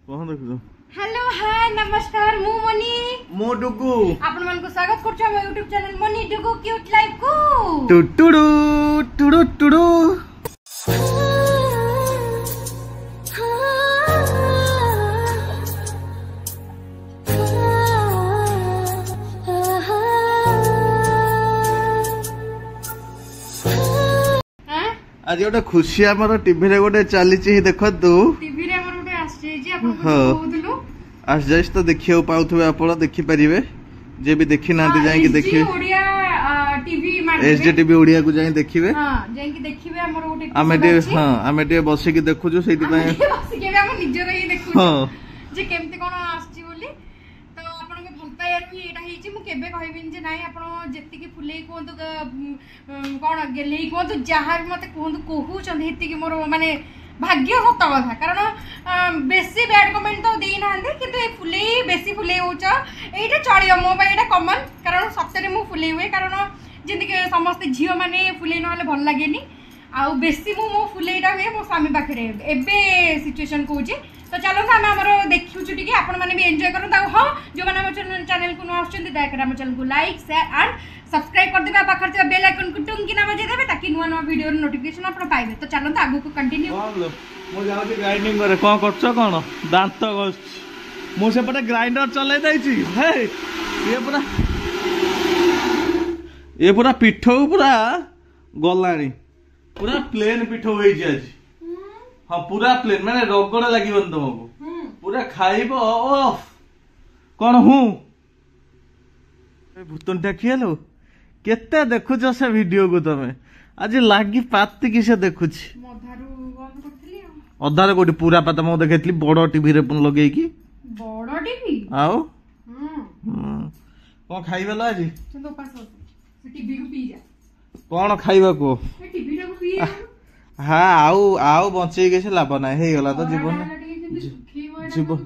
कौन देखु hello hi नमस्कार मु मनी मो डुगु आपण मन को स्वागत करछु हम YouTube channel money Dugu cute life को टुटुडु टुडु टुडु आज गोटे खुशी आमर टीवी रे गोटे चली देखु टीवी रे हमर गोटे आसी जे आपण कहउतलु आस जाइस तो देखियो पाउथबे आपण देखि परिबे जे भी देखि नांती जाई कि देखिबे ओडिया टीवी मार एसडी टीवी ओडिया को जाई देखिबे हां जाई कि देखिबे हमर गोटे आमे हां आमे बसी कि देखु जो सेति पय बसी के हम निजर ही देखु हां जे केमते कोन आसी बोली तो आपण के भल पायर भी एटा हिची मु केबे कहबिन जे नाही आपण जेति कि फुले कोन कोन गेले कोन जहार मते कोन कहू चंद हेति कि मोर माने भाग्य सत कथा कारण बेसी बैड कमेंट तो दे ना किंतु ए फुले बेसी फुले होच एटा चलियो मो बाय एटा कॉमन कारण सप्ताहे मु फुले हुए कारण जिंदे के समस्त झियो माने फुले न हले भल लागेनी आ बेसी मो फुलेटा हुए मो स्वामी पाखरे एबे सिचुएशन कहूची तो चलो हम हमर देखिउ छु टिके आपण माने भी एन्जॉय करू ता हां जो माने हमर चैनल को न आछन दया कर हमर चैनल को लाइक शेयर एंड सब्सक्राइब कर देबा पाखर से बेल आइकन को टुंग किना बजे देबे ताकि नुवा नुवा वीडियो नोटिफिकेशन आपण पाइबे तो चलो त आगु को कंटिन्यू मो जाउ ग्राइंडिंग करे कोन करछो कोन दांत गछ मो से पटे ग्राइंडर चले जाई छी हे ये पूरा पिठो पूरा गलानी पूरा प्लेन पिठो होई छी आज हां पूरा प्लेन माने रगड़ लागिबन तुमको पूरा खाइबो ओफ कोन हूं भूतनटा खियालो केते देखुछ से वीडियो को तमे आज लागी पाती किसे देखुछ अधार कोटी पूरा पाता मो देखैतली बड़ टीवी रे पुन लगेई की बड़ टीवी आओ कोन खाइबेला आज तो पास से टीवी को पी जा कोन खाइबा को टीवी को पी हाँ आउ बचे के लाभ ना हे गला तो जीवन जीवन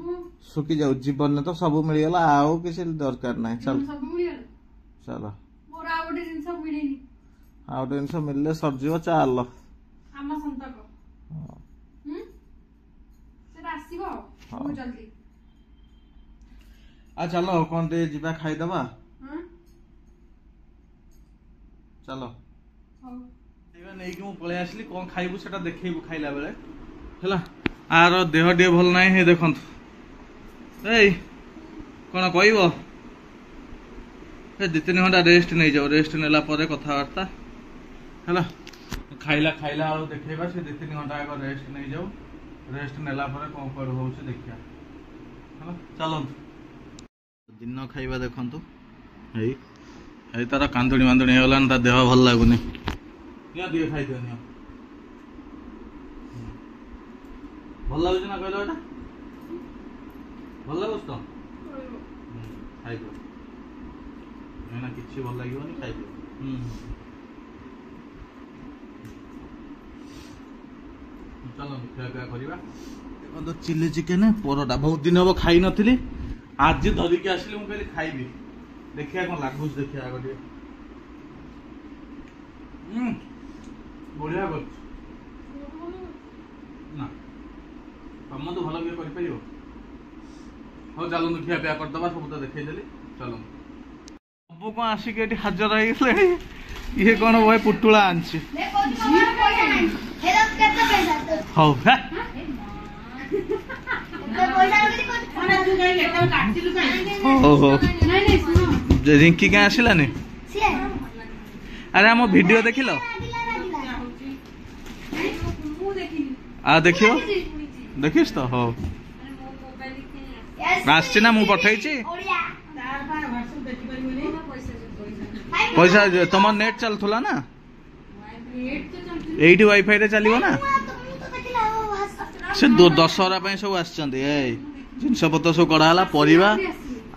सुखी जाऊ जीवन ने तो सब मिल गला आउ किसी दरकार ना चल चलो मोर आ गोटे जिंस मिलेनी आ गोटे जिंस मिलले सर जीव चल आमा संतक से आसीबो बहुत जल्दी आ चलो कोन दे जीवा खाई दबा चलो नहीं कि पलि आसली कौन खाइबू सेटा देखैबू खाइला बेले हला आर देह डी भल नाही हे देखंत ए कोन कहइबो ए 2-3 घंटा रेस्ट नै जाओ रेस्ट नेला परे कथावार्ता हला खाइला खाइला आरो देखैबा से 2-3 घंटा आगे रेस्ट नै जाओ रेस्ट नेला परे कोन कर होउछ देखिया हला चलो दिन खाइबा देखंतु ए तारा कांदुणी मांदुणी हेलान ता देह भल लागुनी क्या दिए खाई दियो नियो भल लागुछ ना कहलो एटा भल लागुछ तो खाई दियो एना किछि भल लागिबोनी खाई दियो चलो क्या करिबा देखो तो चिली चिकन परोटा बहुत दिन हो खाई नथिली आज धरि के आसली मु कहली खाइबी देखिया कोन लागुछ देखिया आगो बढ़िया कर ना तुम तो भल भी कर हाँ चलो खिया पिया करदे सब तो देखी चलो सब कौन आसिक हाजर हो ये कौन भाई पुटुला आनछि हौ रिंकी क्या आसलानी अरे हम वीडियो देख लो आ देखियो देखिस तो हो आसछि ना मु पठाई छी पैसा तुम नेट चलथुला ना एठी वाईफाई रे चलिबो ना से 10 सब आछंदी ए जिनस पत्र सब कड़ा हला परिवा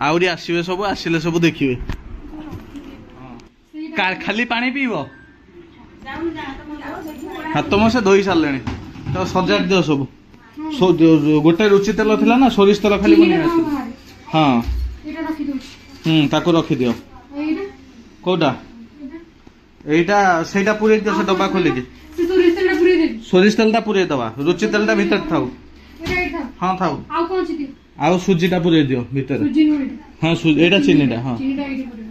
आउरी आसीबे सब आसिले सब देखिबे खाली पानी पीबो हाथ तुम से धोई सारे तो सजाड़ दियो सब गोटे रुचि तेल थिला ना सोरिष तेल खाली बने हाँ ताको रखी दियो कोटा एटा सेटा पूरे दियो से डब्बा खोली के सोरिष तेलटा पूरे दबा रुचि तेलटा भीतर थाउ हां थाउ आउ कोन छी दियो आउ सुजीटा पुरे दियो भीतर सुजी नो हां एटा चीनीटा हां चीनीटा एडी पुरे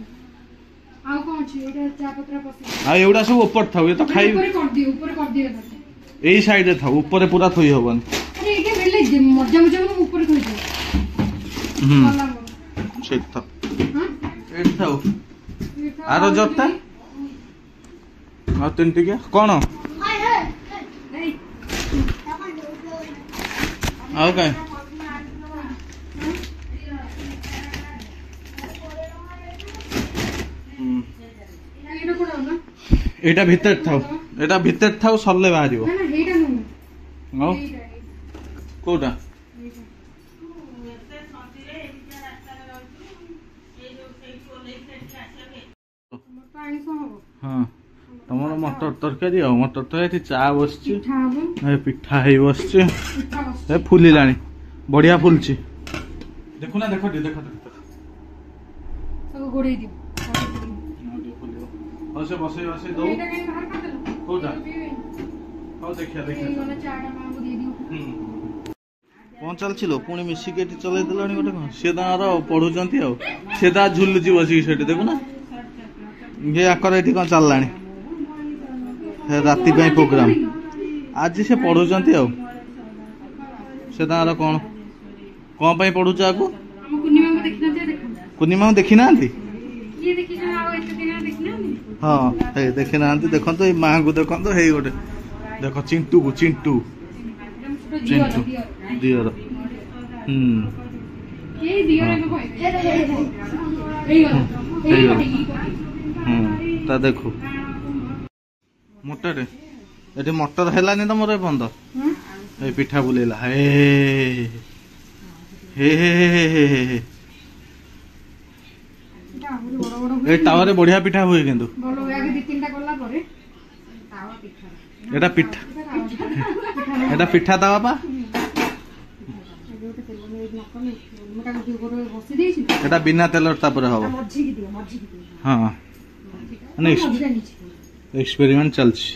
आउ कोन छी एटा चा पत्रा पसी आ एउडा सब ऊपर थाउ ये तो खाई ऊपर कर दियो एई साइड रे थाउ ऊपर पूरा थोई होबन अरे एके भेले मजा मजा ऊपर थोई दियो से था हां एट थाउ आरो जत्ता आ तीन टिके कोन हाय हाय आउ काय एटा भीतर थाउ सरले बाहरिबो ना हेटा नु हां कोटा हाँ तुम मटर तरकारी आ मटर तरकारी चा बस पिठा है बस फुलिला बढ़िया फुलची देखुना देख देख से बस दो देखिया कौन चलছিল पुणी मिसिक चल गोटे कौन सी पढ़ुंट सी झुलुची बसिक से देखुना ये आकर ये कौन चलला राति प्रोग्राम आज से पढ़ुंट से कौन कौन पढ़ुच आगु पूर्णिमा देखी ना हाँ देखी ना देखो माँ को देखो हे गोटे देख चिंटू को चिंटू चिंटू दियर ता देखो मोटर ये मटर है तो मोर बंद ए पिठा बुलेला हे हे हे टावर बढ़िया पिठा हुए किंतु एटा पिठा एटा पिठा ता बाबा एटा बिना तेल तापर हबो हां एक्सपेरिमेंट चलछि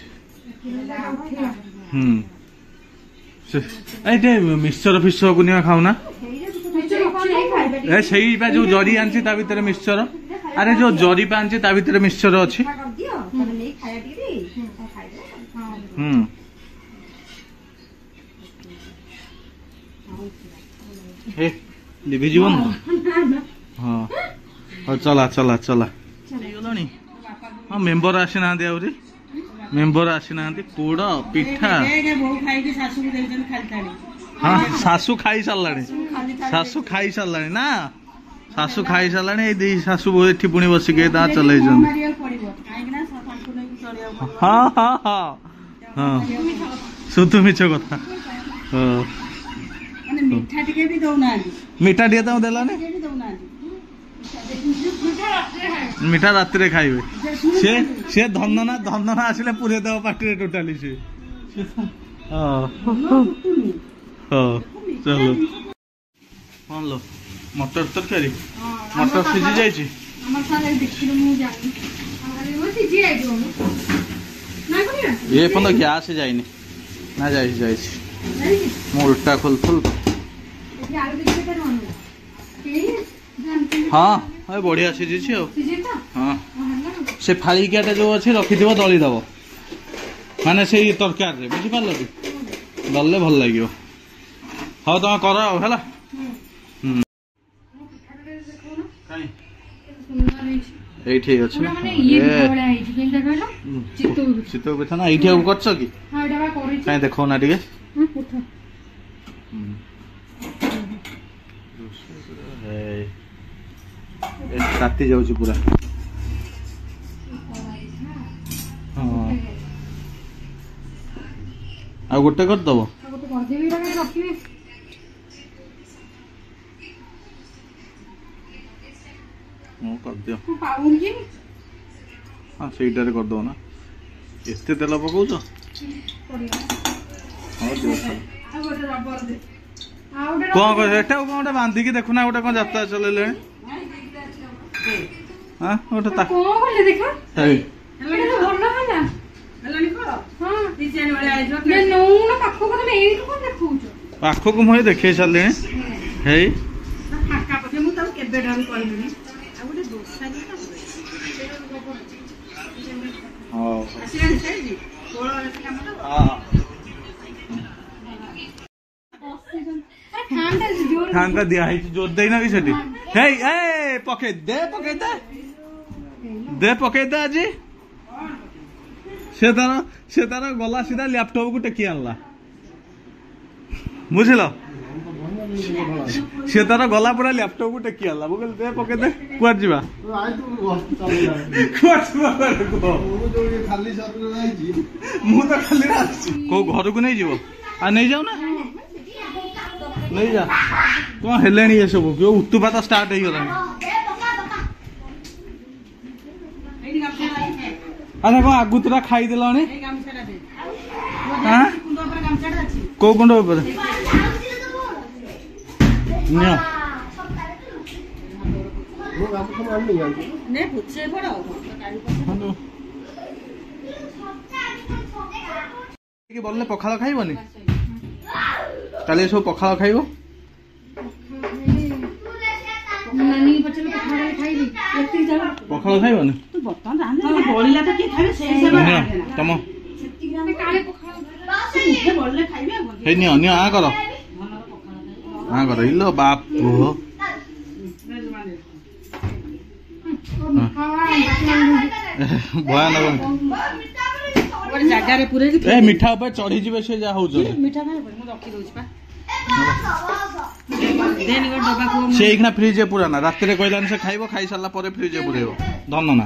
एटे मिक्सचर फिक्सचर कुनिया खाउना ए सही बा जो जरी आंची ता भीतर मिक्सचर अरे जो जरी पा आंची ता भीतर मिक्सचर अछि हे लिभि जीवन हां चला चला चला गलनी हां मेंबर आसी ना आउरी मेंबर आसी ना पोड़ पिठा हाँ सासू खाई साराणी सासू खाई साराणी ना सासू खाई साराणी सासू ये पुणी बसिक चल हाँ हाँ हाँ हाँ शुद्ध मिछ कथा मीठा टे तो देलानी मीठा रात खाइबे से धंदना आसिले पूरे देव पार्टी टोटाली से चलो कौन लो मटर तरकारी मटर सीझी जाए ये पन गैस जाइनी ना जाए मु उल्टा खोलथुल हाँ बढ़िया सीझी हाँ से फाड़िकिया जो अच्छे रखिथ दलीदब माने से तरकार बुझिपार कि दलले भल लगे हाँ तुम कर है ठीक अच्छे चितौ पिठा ना ये कर कहीं देखो ना टे राति जाऊँ पूरा हाँ आ गोटे करदब करदियो हाँ सहीटार करदब ना एते तेल पकाउछ कौन कर गोटे बांधिकी देखुना गोटे कौन जात्रा चलैले हाँ गोटे ପାଖକୁ ମୁଁ ଦେଖେଇ ସାରିଲିଣି ହେଇ ଫାଙ୍କା ପଛେ ମୁଁ ତାକୁ କେବେ ଠାରୁ କହିଲିଣି ଆଉ ଗୋଟେ ଦୋସା ଦିଟା ହଉ ଆସିଲାଣି ଖାଇବି କୋଳ ଏତେ କାମ ଦବ ଫ୍ୟାନ୍ଟା ଦିଆ ହେଇଛି ଜୋର ଦେଇନା କି ସେଠି ହେଇ ଏ ପକେଇ ଦେ ଆଜି ସେ ତାର ଗଲା ସିଧା ଲ୍ୟାପଟପ୍ କୁ ଟେକି ଆଣିଲା ବୁଝିଲ ସେ ତାର ଗଲା ପୁରା ଲ୍ୟାପଟପ୍ କୁ ଟେକି ଆଣିଲା ମୁଁ କହିଲି ଦେ ପକେଇ ଦେ କୁଆଡେ ଯିବା ମୁଁ ତ ଖାଲି ଆସିଛି କୋଉ ଘରକୁ ନେଇଯିବ ଆଉ ନେଇଯାଉ ନା ନେଇଯା କଣ ହେଲେଣି ଏସବୁ କେଉଁ ଉତ୍ତୁପାତ ଷ୍ଟାର୍ଟ ହେଇଗଲାଣି ଆରେ କଣ ଆଗୁତୁରା ଖାଇଦେଲାଣି କୋଉ କୁଣ୍ଡ ଉପରେ ନିଅ ବଲଲେ ପଖାଳ ଖାଇବନି ତାହେଲେ ଏସବୁ ପଖାଳ ଖାଇବ ପଖାଳ ଖାଇବନି ତମ ହେଇ ନିଅ ନିଅ ଆ କର ଇଲୋ ବାପ ଭୟାନକ ମିଠା ଉପରେ ଚଢିଯିବେ ସେ ଯାହା ହଉଛନ୍ତି ସେ ଏଇଖିନା ଫ୍ରିଜ ପୁରାନା ରାତିରେ କହିଲାନି ସେ ଖାଇବ ଖାଇ ସାରିଲା ପରେ ଫ୍ରିଜ ପୁରେଇବ ଧନ ନା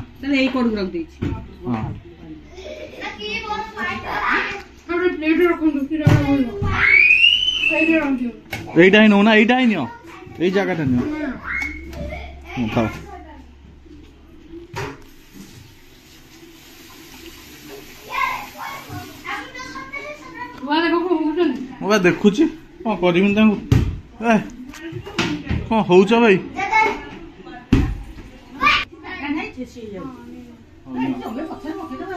এইটা ହିଁ ନଉନା এইটা ହିଁ ନିଅ ଏଇ ଜାଗାଟା ନିଅ ଖାଅ ମୁଁ ବା ଦେଖୁଛି କଣ କରିବି ତାଙ୍କୁ କଣ ହଉଛ ଭାଇ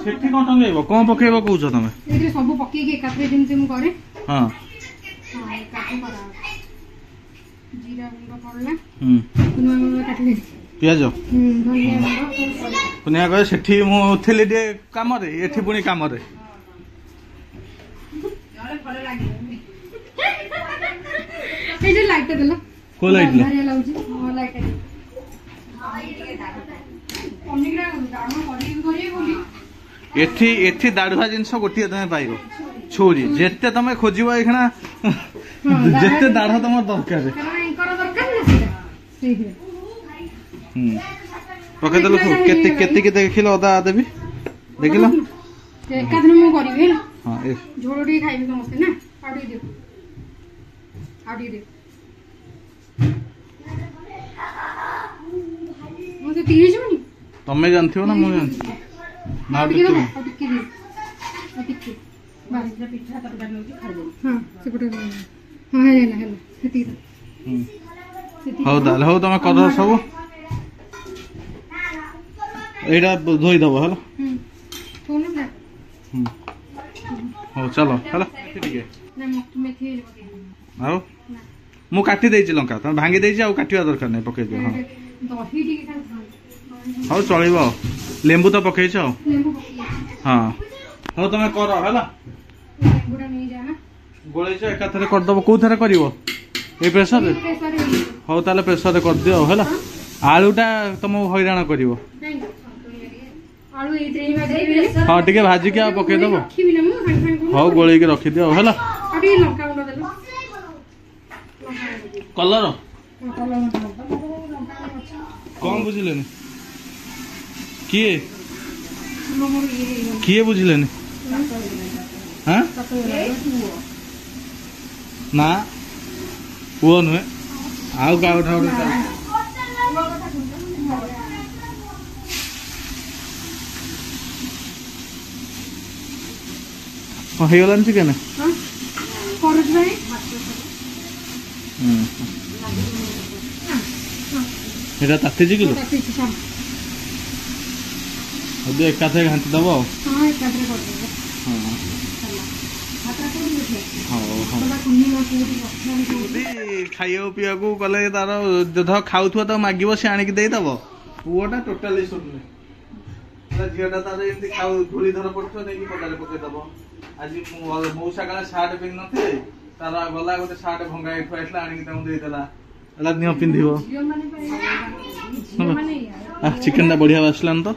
ସେଠି କଣ ଟଙ୍ଗେଇବ କଣ ପକେଇବ କହୁଛ ତମେ ସବୁ ପକେଇକି ଏକାଥରେ ଯେମିତି ମୁଁ କରେ ହଁ ଜିରା ଗୁଣ୍ଡ ପଡିଲା ପିଆଜ ପୁନିଆ କହେ ସେଠି ମୁଁ ଥିଲି ଟିକେ କାମରେ ଏଠି ପୁଣି କାମରେ କୋଉ ଲାଇଟ୍ ଏଠି ଏଠି ଦାଢୁଆ ଜିନିଷ ଗୋଟିଏ ତମେ ପାଇବ ଛୁରୀ ଯେତେ ତମେ ଖୋଜିବ ଏଇଖିଣା ଯେତେ ଦାଢ ତମର ଦରକାର ପକେଇଦେଲ କେତେ କେତିକି ଦେଖିଲ ଅଦା ଦେବି ଦେଖିଲ ଏକାଥରେ ମୁଁ କରିବି ହେଲା ହଁ ଝୋଳ ଟିକେ ଖାଇବି ସମସ୍ତେ ନା ଆଉ ଟିକେ ଦିଅ ଆଉ ଟିକେ ଦିଅ ମତେ ତିରିଶ ଯିବନି ତମେ ଜାଣିଥିବ ନା ମୁଁ ଜାଣିଛି ନା ଟିକେ ଦିଅ ଆଉ ଟିକେ ଦିଅ ଆଉ ଟିକେ ପିଠା ତରକାରୀ ନେଉଛି ଖାଇଦେବି ହଁ ସେପଟେ ହଁ ହେଲା ହେଲା ସେତିକି ହଉ ତାହେଲେ ହଉ ତମେ କର ସବୁ এইটা ধୋଇଦବ ହେଲା ହଉ ଚାଲ ହେଲା ଟିକେ ଆଉ ମୁଁ କାଟି ଦେଇଛି ଲଙ୍କା ତମେ ଭାଙ୍ଗି ଦେଇଛି ଆଉ କାଟିବା ଦରକାର ନାହିଁ ପକେଇ ଦିଅ ହଁ ହଉ ଚଳିବ ଆଉ ଲେମ୍ବୁ ତ ପକେଇଛ ଆଉ ହଁ ହଉ ତମେ କର ହେଲା ଗୋଳେଇଛ ଏକାଥରେ କରିଦବ କୋଉଥିରେ କରିବ ଏଇ ପ୍ରେସରରେ ହଉ ତାହେଲେ ପ୍ରେସରରେ କରିଦିଅ ଆଉ ହେଲା ଆଳୁଟା ତମକୁ ହଇରାଣ କରିବ ହଁ ଟିକେ ଭାଜିକି ଆଉ ପକେଇଦବ ହଉ ଗୋଳେଇକି ରଖିଦିଅ ଆଉ ହେଲା କଲର କଣ ବୁଝିଲେନି କିଏ କିଏ ବୁଝିଲେନି ହଁ ନା ପୁଅ ନୁହେଁ ଆଉ କାହାଠା ଗୋଟେ ହଁ ହେଇଗଲାନି ଚିକେନ এটা তাতিଛି କିଲୋ ଏକାଥରେ ଘାଣ୍ଟି ଦବ ଆଉ ହଁ ଖାଇବାକୁ ପିଇବାକୁ ଗଲେ ତାର ଯଧ ଖାଉଥିବ ତାକୁ ମାଗିବ ସେ ଆଣିକି ଦେଇଦବ। ପୁଅଟା ଟୋଟାଲି ଶୁଣୁନି। ଝିଅଟା ତାର ଏମିତି ଖାଉ ଧୂଳି ଧର ପଡୁଥିବ ନେଇକି ପଦାରେ ପକେଇଦବ। ଆଜି ମଉସା କାଳେ ସାର୍ଟ ପିନ୍ଧି ନଥିଲେ ତାର ଗଲା ଗୋଟେ ସାର୍ଟ ଭଙ୍ଗା ହେଇଠୁ ଆସିଲା ଆଣିକି ତାଙ୍କୁ ଦେଇଦେଲା। ହେଲା ନିଅ ପିନ୍ଧିବ। ଚିକେନ ଟା ବଢିଆ ବାସିଲାନି ତ।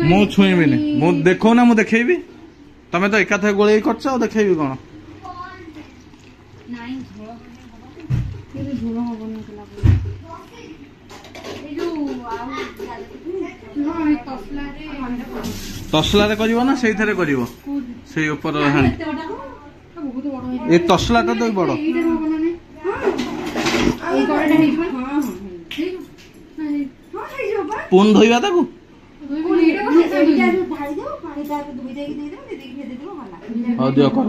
ମୁଁ ଛୁଇଁବିନି। ମୁଁ ଦେଖଉନା ମୁଁ ଦେଖେଇବି। ତମେ ତ ଏକାଥରେ ଗୋଳେଇ କରିଛ ଆଉ ଦେଖେଇବି କଣ? ତସଲାରେ କରିବ ନା ସେଇଥିରେ କରିବ? ସେଇ ଉପର ଏ ତସଲାଟା ତ ବଡ। ପୁଣି ଧୋଇବା ତାକୁ। ହଉ ଦିଅ କର।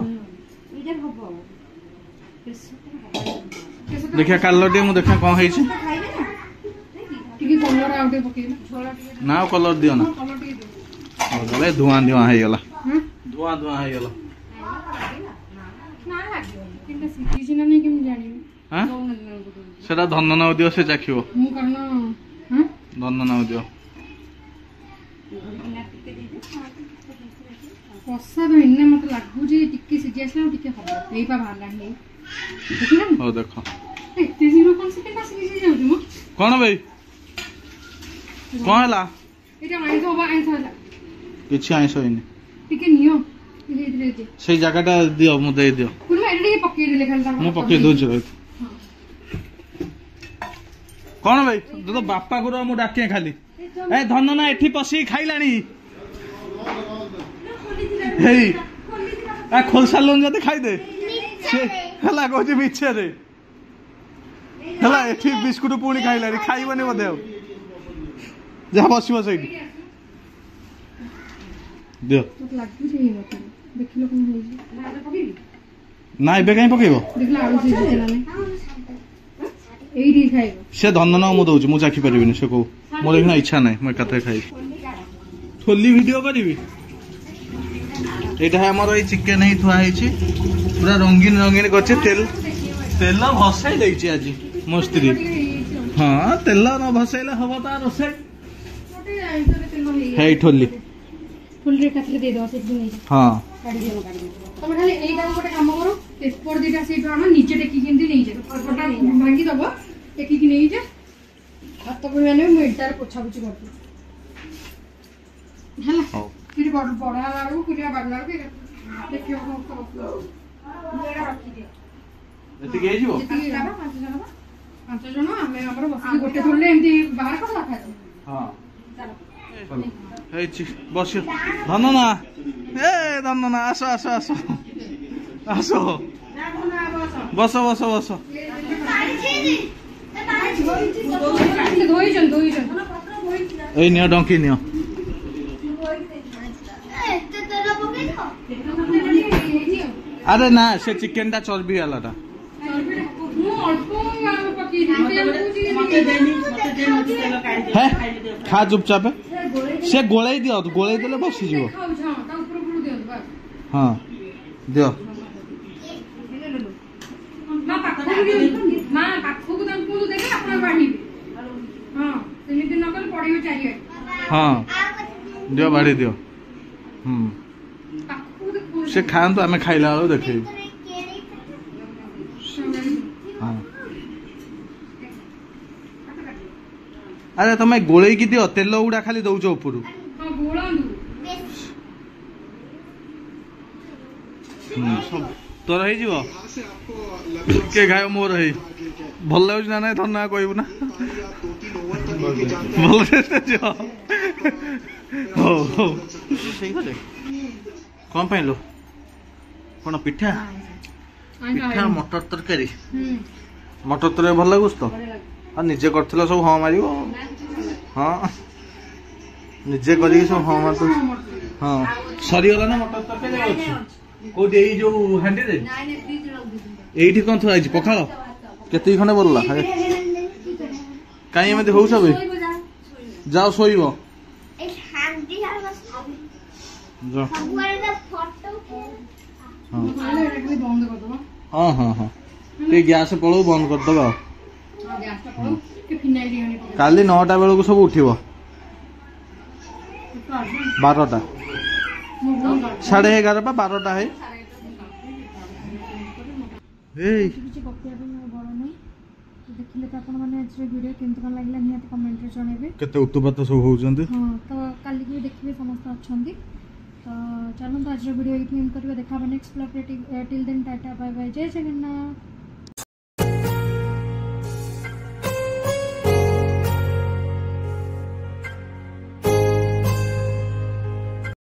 ଦେଖିଆ କାଲ ଟିକେ ମୁଁ ଦେଖିଆ କଣ ହେଇଛି। ନା ଆଉ କଲର ଦିଅ ନା। ଧୂଆଁ ଧୂଆଁ ହେଇଗଲା। ଧୂଆଁ ଧୂଆଁ ହେଇଗଲା। ସେଟା ଧନନାକୁ ଦିଅ ସେ ଚାଖିବ। ଧନନାକୁ ଦିଅ। କଷା ଧଇନେ ମତେ ଲାଗୁଛି ଟିକେ ସିଝି ଆସିଲା ଟିକେ ହବ। ଏଇପା ବାହାରିଲାଣି। ହଉ ଦେଖ। ଏତେ ଶୀଘ୍ର କଣ ଚିକେନ ସିଝି ଯାଉଛି ମ? କଣ ଭାଇ କଣ ହେଲା? ଏଇଟା ଆଇଁଷ ହବ। ଆଇଁଷ ହେଲା କିଛି ଆଇଁଷ ହେଇନି। ଟିକେ ନିଅ ସେଇ ଜାଗାଟା ଦିଅ ମୁଁ ଦେଇଦିଅ। ମୁଁ ପକେଇ ଦଉଛି ଭାଇ। କଣ ଭାଇ ତୁ ତ ବାପା ଗୁରୁ ମୁଁ ଡାକେ ଖାଲି। ଏ ଧନନା ଏଠି ପଶିକି ଖାଇଲାଣି। ହେଇ ଖୋଲି ସାରିଲୁଣି ଯଦି ଖାଇଦେ। ସେ ହେଲା କହୁଛି ମିଛରେ। ହେଲା ଏଠି ବିସ୍କୁଟ ପୁଣି ଖାଇଲାଣି। ଖାଇବନି ବୋଧେ ଆଉ। ଯାହା ବସିବ ସେଇଠି। ଦିଅ। ନା ଏବେ କାହିଁ ପକେଇବ? ସେ ଧନନା ମୁଁ ଦଉଛି। ମୁଁ ଚାଖି ପାରିବିନି। ସେ କହୁ ମୋର ଏଇନା ଇଚ୍ଛା ନାହିଁ। ମୁଁ ଏକାଥରେ ଖାଇବି। ଠୋଲି ଭିଡିଓ କରିବି। ଏଇଟା ଆମର ଏଇ ଚିକେନ ହେଇ ଥୁଆ ହେଇଛି। ପୁରା ରଙ୍ଗୀନ ରଙ୍ଗୀନ କରିଛି। ତେଲ ଭସେଇ ଦେଇଛି ଆଜି ମୋ ସ୍ତ୍ରୀ। ହଁ ତେଲ ନ ଭସେଇଲେ ହବ ତା ରୋଷେଇ। ହେଇ ଠୋଲି। ହଁ ତମେ ଖାଲି ଏଇଟା ଗୋଟେ କାମ କର। ପେପର ଦିଟା ସେଇଠୁ ଆଣ ନିଜେ ଟେକିକି ଏମିତି ନେଇଯା। ପେପରଟା ଭାଙ୍ଗିଦବ ଟେକିକି ନେଇଯା। ହାତ ପୁଣି ଆଣିବ। ମୁଁ ଏଇଟାରେ ପୋଛାପୋଛି କରିଦେବି ହେଲା। ସେଠି ବଢା ହେଲା ବେଳକୁ କୁଲିଆ ବାଢିଲା ବେଳକୁ ଦେଖିବ ରଖିଦିଅ। ଏତିକି ହେଇଯିବ। 5 ଜଣ ଆମେ ଆମର ବସିକି ଗୋଟେ ଥୋଲେ ଏମିତି ବାହାର କରିଦେବା ଖାଇଦେବା। ହଁ ହେଇଛି ବସିବ। ଧନନା ଏ ଧନନା ଆସ ଆସ ଆସ ଆସ। ବସ ବସ ବସ। ଏଇ ନିଅ ଡଙ୍କି ନିଅ। ଆରେ ନା ସେ ଚିକେନ ଟା ଚର୍ବି ବାଲାଟା। ଖା ଚୁପଚାପ। ସେ ଗୋଳେଇ ଦିଅ। ଗୋଳେଇ ଦେଲେ ବସିଯିବ। ହଁ ଦିଅ। ହଁ ଦିଅ ବାଢି ଦିଅ। ସେ ଖାଆନ୍ତୁ ଆମେ ଖାଇଲା ବେଳକୁ ଦେଖେଇବୁ। ହଁ ଆରେ ତମେ ଗୋଳେଇକି ଦିଅ। ତେଲ ଗୁଡା ଖାଲି ଦଉଛ ଉପରୁ। ତୋର ହେଇଯିବ। କିଏ ଖାଇବ? ମୋର ହେଇ ଭଲ ଲାଗୁଛି ନା ନାଇଁ ଧନ୍ୟବାଦ କହିବୁ ନା। ଭଲ ହଉ ହଉ ହେଇଗଲେ। କଣ ପାଇଁ लो? କଣ ପିଠା? ପିଠା ମଟର ତରକାରୀ। ମଟର ତରକାରୀ ଭଲ ଲାଗୁଛି ତ? ଆଉ ନିଜେ କରିଥିଲ ସବୁ ହଁ ମାରିବ। ହଁ ନିଜେ କରିକି ସବୁ ହଁ ମାରୁଛ। ହଁ ସରିଗଲା ନା ମଟର ତରକାରୀ ଅଛି? କୋଉଠି? ଏଇ ଯୋଉ ହାଣ୍ଡିରେ। ଏଇଠି କଣ ଥୁଆ ହେଇଛି? ପଖାଳ କେତିକି ଖଣ୍ଡେ ବଳିଲା? କାଇଁ ଏମିତି ହଉଛ ବେ? ଯାଅ ଶୋଇବ। ଯା ହଁ ନହେଲେ ଏଟା ଖାଲି ବନ୍ଦ କରିଦବ ହଁ ହଁ ହଁ ଟିକେ ଗ୍ୟାସ୍ ପଳଉ ବନ୍ଦ କରିଦେବା ଆଉ ଗ୍ୟାସଟା ପଳଉ କି ଫିନାଇଲ ଟିକେ ଆଣି ପକେଇ କାଲି 9ଟା ବେଳକୁ ସବୁ ଉଠିବ 12ଟା ମୁଁ ବନ୍ଦ କରିଦେବି 11:30 ବା 12ଟା ହେଇ ଏଇ କିଛି ଗପିବା ପାଇଁ ମୋର ବଳ ନାହିଁ ଦେଖିଲେ ତ ଆପଣମାନେ ଆଜିର ଭିଡ଼ିଓ କେମିତି କ'ଣ ଲାଗିଲା ନିହାତି କମେଣ୍ଟରେ ଜଣାଇବେ କେତେ ଉତ୍ତୁପାତ ସବୁ ହଉଛନ୍ତି ହଁ ତ କାଲିକି ବି ଦେଖିବେ ସମସ୍ତେ ଅଛନ୍ତି ତ ଚାଲନ୍ତୁ ଆଜିର ଭିଡ଼ିଓ ଏଇଠି ଏଣ୍ଡ କରିବା ଦେଖା ହେବା ନେକ୍ସଟ ବ୍ଲଗ୍ରେ till then tata bye bye ଜୟ ଜଗନ୍ନାଥ।